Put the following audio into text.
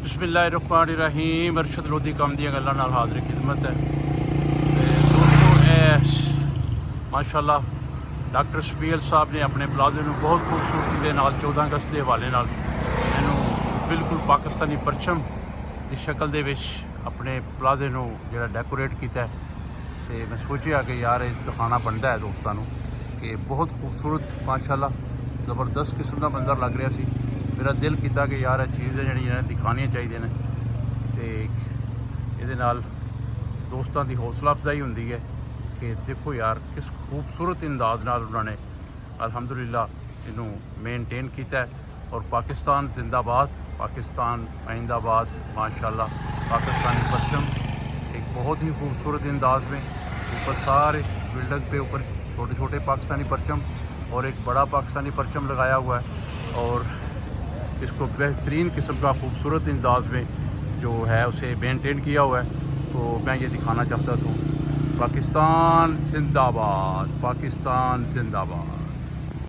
बिस्मिल्लाहिर्रहमानिर्रहीम अरशद लोधी कम दी गल्लां नाल हाज़िर खिदमत है। ते दोस्तों माशाअल्लाह डॉक्टर शबील साहब ने अपने प्लाजे में बहुत खूबसूरती के नाल 14 अगस्त के हवाले नाल इनू बिल्कुल पाकिस्तानी परचम की शक्ल दे विच अपने प्लाजे नू जिहड़ा डेकोरेट किया है। तो मैं सोचा कि यार ये दिखाना बनता है दोस्तों को कि बहुत खूबसूरत माशाअल्लाह ज़बरदस्त किस्म का मंजर लग रहा सी। मेरा दिल किया कि यार चीज़ें जड़ियाँ दिखानियाँ चाहिए ने तो ये दोस्तों की हौसला अफजाई होंदी है कि देखो यार किस खूबसूरत अंदाज नाल उन्होंने अल्हम्दुलिल्लाह इनू मेनटेन किया है। और पाकिस्तान जिंदाबाद, पाकिस्तान आइंदाबाद माशाअल्लाह। पाकिस्तानी परचम एक बहुत ही खूबसूरत अंदाज में ऊपर सारे बिल्डिंग पे ऊपर छोटे छोटे पाकिस्तानी परचम और एक बड़ा पाकिस्तानी परचम लगाया हुआ है। और इसको बेहतरीन किस्म का खूबसूरत अंदाज में जो है उसे मेंटेन किया हुआ है। तो मैं ये दिखाना चाहता था पाकिस्तान जिंदाबाद, पाकिस्तान जिंदाबाद।